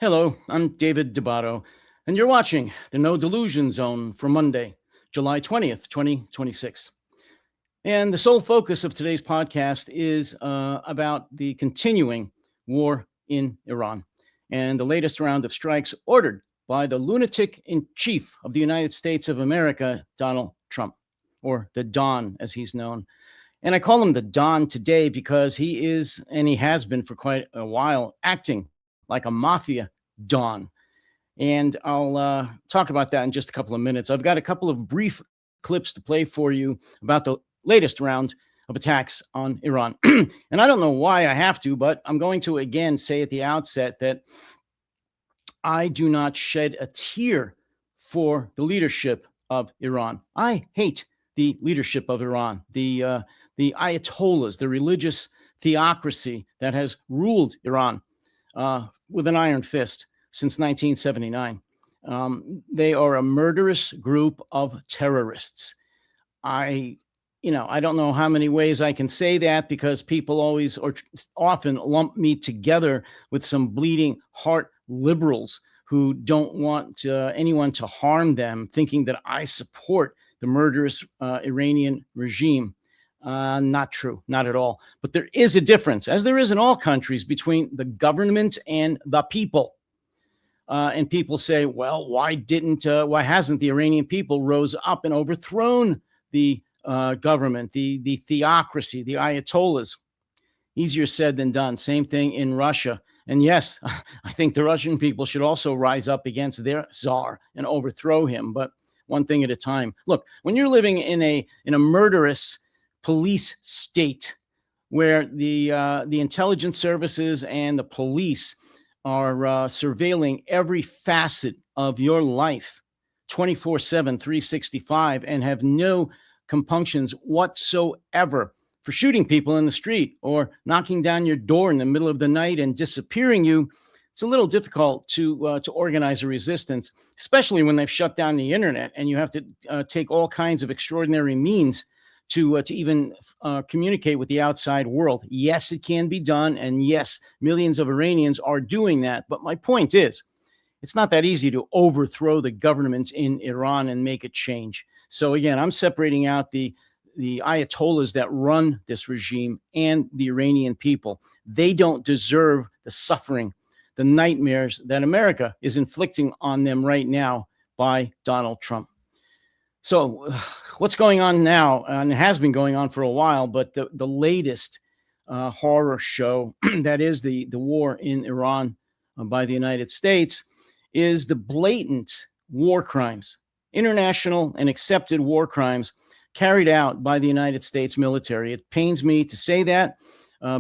Hello, I'm David Debato, and you're watching the No Delusion Zone for Monday, July 20th, 2026. And the sole focus of today's podcast is about the continuing war in Iran and the latest round of strikes ordered by the lunatic in chief of the United States of America, Donald Trump, or the Don as he's known. And I call him the Don today because he is, and he has been for quite a while, acting like a mafia Don. And I'll talk about that in just a couple of minutes. I've got a couple of brief clips to play for you about the latest round of attacks on Iran. And I don't know why I have to, but I'm going to again say at the outset that I do not shed a tear for the leadership of Iran. I hate the leadership of Iran, the Ayatollahs, the religious theocracy that has ruled Iran with an iron fist since 1979. They are a murderous group of terrorists. I don't know how many ways I can say that because people always or often lump me together with some bleeding heart liberals who don't want anyone to harm them, thinking that I support the murderous Iranian regime. Not true, not at all. But there is a difference, as there is in all countries, between the government and the people. And people say, well, why hasn't the Iranian people rose up and overthrown the government, the theocracy, the Ayatollahs? Easier said than done. Same thing in Russia. And yes, I think the Russian people should also rise up against their czar and overthrow him, but one thing at a time. Look, when you're living in a murderous police state where the intelligence services and the police are surveilling every facet of your life 24/7, 365, and have no compunctions whatsoever for shooting people in the street or knocking down your door in the middle of the night and disappearing you, it's a little difficult to organize a resistance, especially when they've shut down the internet and you have to take all kinds of extraordinary means to even communicate with the outside world. Yes, it can be done. And yes, millions of Iranians are doing that. But my point is, it's not that easy to overthrow the government in Iran and make a change. So again, I'm separating out the Ayatollahs that run this regime and the Iranian people. They don't deserve the suffering, the nightmares that America is inflicting on them right now by Donald Trump. So what's going on now, and it has been going on for a while, but the latest horror show that is the war in Iran by the United States is the blatant war crimes, international and accepted war crimes carried out by the United States military. It pains me to say that,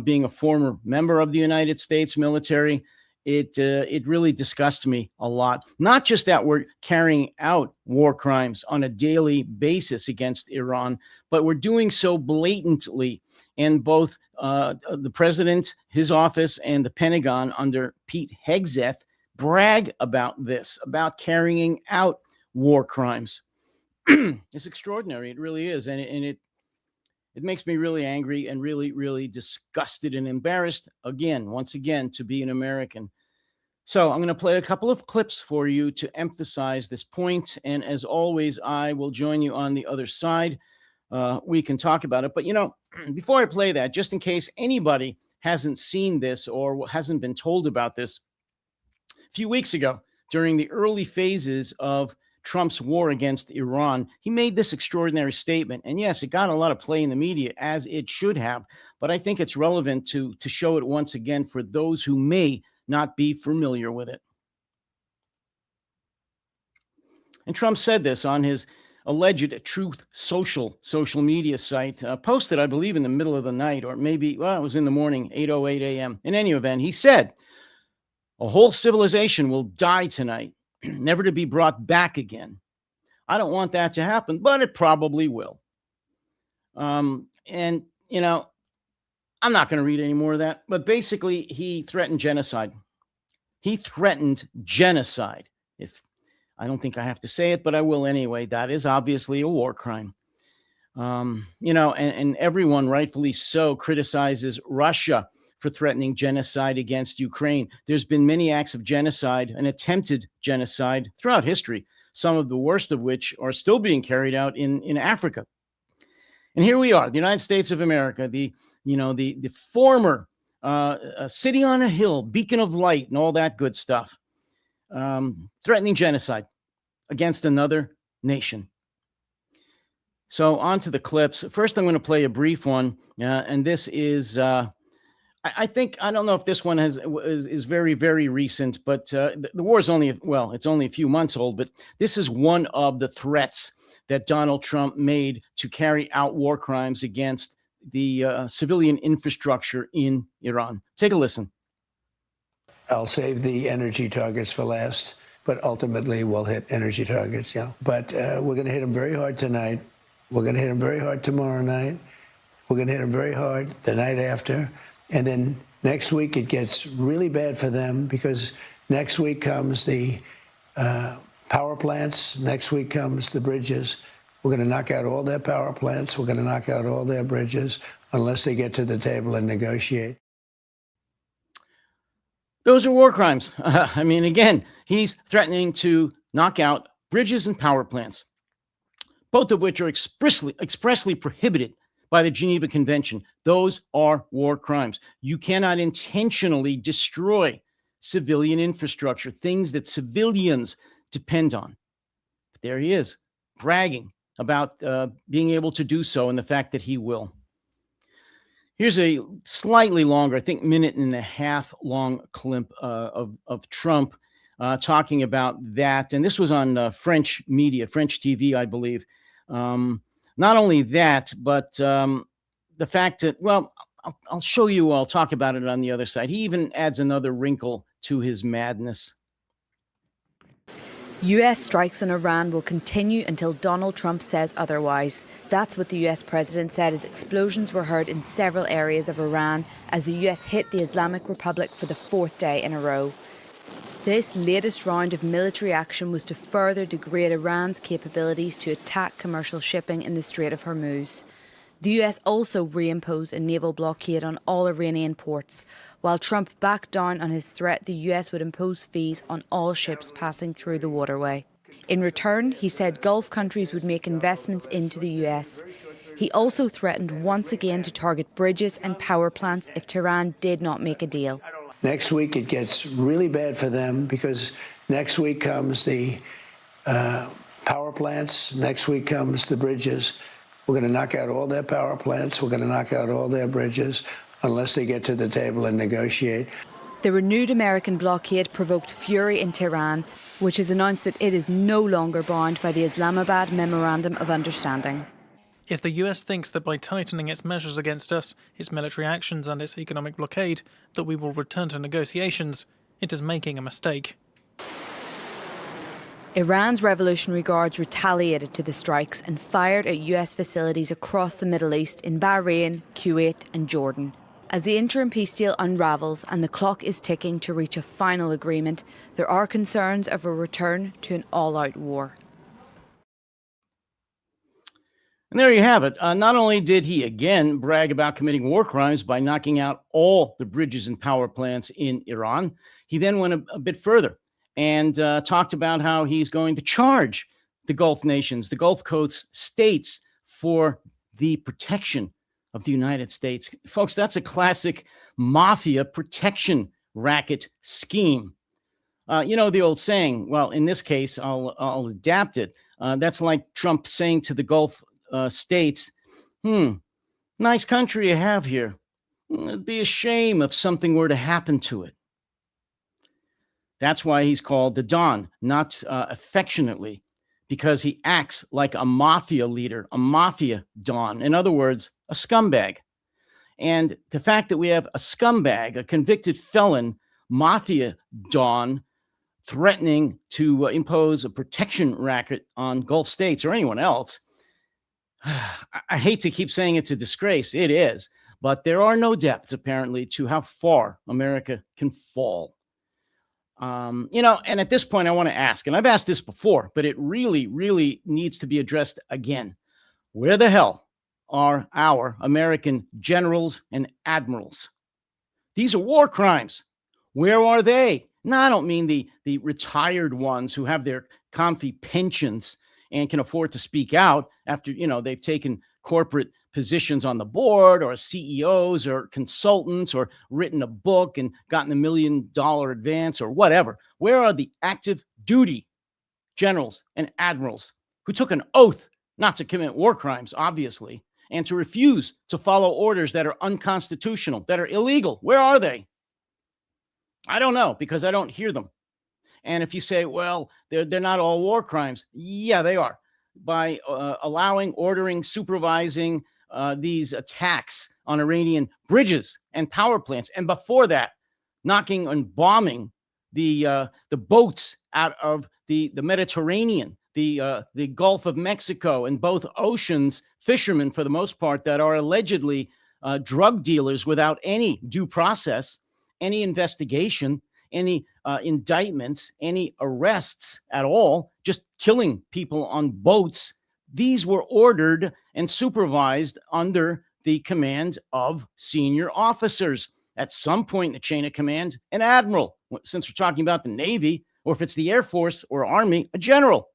being a former member of the United States military. It really disgusts me a lot. Not just that we're carrying out war crimes on a daily basis against Iran, but we're doing so blatantly. And both the president, his office, and the Pentagon under Pete Hegseth brag about this, about carrying out war crimes. It's extraordinary. It really is. And it makes me really angry and really, really disgusted and embarrassed, once again, to be an American. So I'm going to play a couple of clips for you to emphasize this point. And as always, I will join you on the other side. We can talk about it. But, before I play that, just in case anybody hasn't seen this or hasn't been told about this, a few weeks ago, during the early phases of Trump's war against Iran, he made this extraordinary statement. And yes, it got a lot of play in the media, as it should have. But I think it's relevant to show it once again for those who may not be familiar with it. And Trump said this on his alleged Truth social media site, posted, I believe, in the middle of the night, or maybe, it was in the morning, 8:08 a.m. In any event, he said, "A whole civilization will die tonight, never to be brought back again. I don't want that to happen, but it probably will." And, I'm not going to read any more of that, but basically he threatened genocide. He threatened genocide. If I don't think I have to say it, but I will anyway. That is obviously a war crime. And everyone rightfully so criticizes Russia for threatening genocide against Ukraine. There's been many acts of genocide and attempted genocide throughout history, some of the worst of which are still being carried out in Africa. And here we are, the United States of America, the former city on a hill, beacon of light, and all that good stuff, threatening genocide against another nation. So on to the clips. First, I'm going to play a brief one, and this is, I think, I don't know if this one is very, very recent, but the war is it's only a few months old, but this is one of the threats that Donald Trump made to carry out war crimes against the civilian infrastructure in Iran. Take a listen. I'll save the energy targets for last, but ultimately we'll hit energy targets, yeah. But we're going to hit them very hard tonight. We're going to hit them very hard tomorrow night. We're going to hit them very hard the night after. And then next week it gets really bad for them because next week comes the power plants. Next week comes the bridges. We're going to knock out all their power plants. We're going to knock out all their bridges unless they get to the table and negotiate. Those are war crimes. I mean, again, he's threatening to knock out bridges and power plants, both of which are expressly prohibited by the Geneva Convention. Those are war crimes. You cannot intentionally destroy civilian infrastructure, things that civilians depend on. But there he is, bragging about being able to do so and the fact that he will. Here's a slightly longer, I think minute and a half long clip of Trump talking about that. And this was on French media, French TV, I believe. Not only that, but the fact that, well, I'll show you, I'll talk about it on the other side. He even adds another wrinkle to his madness. US strikes on Iran will continue until Donald Trump says otherwise. That's what the US president said as explosions were heard in several areas of Iran as the US hit the Islamic Republic for the fourth day in a row. This latest round of military action was to further degrade Iran's capabilities to attack commercial shipping in the Strait of Hormuz. The US also reimposed a naval blockade on all Iranian ports. While Trump backed down on his threat, the US would impose fees on all ships passing through the waterway. In return, he said Gulf countries would make investments into the US. He also threatened once again to target bridges and power plants if Tehran did not make a deal. Next week it gets really bad for them because next week comes the power plants. Next week comes the bridges. We're going to knock out all their power plants. We're going to knock out all their bridges unless they get to the table and negotiate. The renewed American blockade provoked fury in Tehran, which has announced that it is no longer bound by the Islamabad Memorandum of Understanding. If the US thinks that by tightening its measures against us, its military actions and its economic blockade, that we will return to negotiations, it is making a mistake. Iran's Revolutionary Guards retaliated to the strikes and fired at US facilities across the Middle East in Bahrain, Kuwait and Jordan. As the interim peace deal unravels and the clock is ticking to reach a final agreement, there are concerns of a return to an all-out war. And there you have it. Not only did he again brag about committing war crimes by knocking out all the bridges and power plants in Iran, he then went a bit further and talked about how he's going to charge the Gulf nations, the Gulf Coast states, for the protection of the United States. Folks, that's a classic mafia protection racket scheme. You know the old saying, well, in this case, I'll adapt it. That's like Trump saying to the Gulf states, nice country you have here. It'd be a shame if something were to happen to it. That's why he's called the Don, not affectionately, because he acts like a mafia leader, a mafia Don. In other words, a scumbag. And the fact that we have a scumbag, a convicted felon, mafia Don, threatening to impose a protection racket on Gulf states or anyone else, I hate to keep saying it's a disgrace. It is. But there are no depths, apparently, to how far America can fall. And at this point, I want to ask, and I've asked this before, but it really, really needs to be addressed again. Where the hell are our American generals and admirals? These are war crimes. Where are they? No, I don't mean the retired ones who have their comfy pensions and can afford to speak out after, they've taken corporate positions on the board or CEOs or consultants or written a book and gotten $1 million advance or whatever. Where are the active duty generals and admirals who took an oath not to commit war crimes, obviously, and to refuse to follow orders that are unconstitutional, that are illegal? Where are they? I don't know, because I don't hear them. And if you say, well, they're not all war crimes, yeah, they are. By allowing, ordering, supervising these attacks on Iranian bridges and power plants, and before that, knocking and bombing the boats out of the Mediterranean, the Gulf of Mexico, and both oceans, fishermen for the most part that are allegedly drug dealers without any due process, any investigation, any indictments, any arrests at all, just killing people on boats. These were ordered and supervised under the command of senior officers. At some point in the chain of command, an admiral, since we're talking about the Navy, or if it's the Air Force or Army, a general.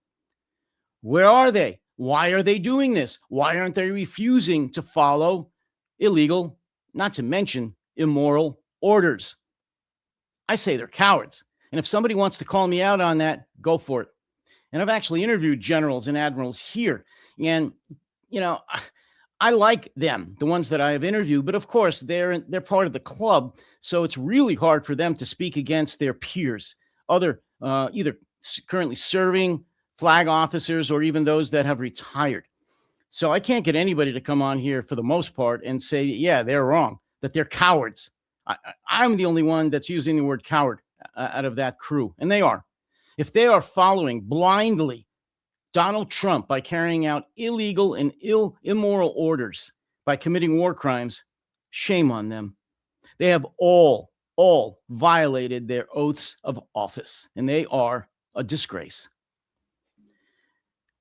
Where are they? Why are they doing this? Why aren't they refusing to follow illegal, not to mention immoral orders? I say they're cowards. And if somebody wants to call me out on that, go for it. And I've actually interviewed generals and admirals here. And, I like them, the ones that I have interviewed, but of course they're part of the club. So it's really hard for them to speak against their peers, other either currently serving flag officers or even those that have retired. So I can't get anybody to come on here for the most part and say, yeah, they're wrong, that they're cowards. I'm the only one that's using the word coward out of that crew, and they are. If they are following blindly Donald Trump by carrying out illegal and immoral orders, by committing war crimes, shame on them. They have all violated their oaths of office, and they are a disgrace.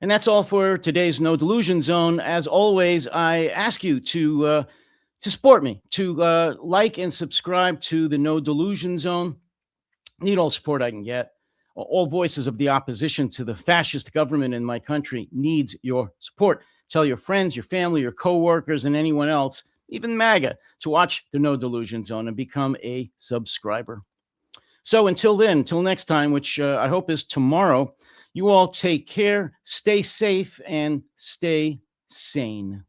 And that's all for today's No Delusion Zone. As always, I ask you to support me, to like and subscribe to the No Delusion Zone. Need all support I can get. All voices of the opposition to the fascist government in my country needs your support. Tell your friends, your family, your coworkers, and anyone else, even MAGA, to watch the No Delusion Zone and become a subscriber. So until then, until next time, which I hope is tomorrow, you all take care, stay safe, and stay sane.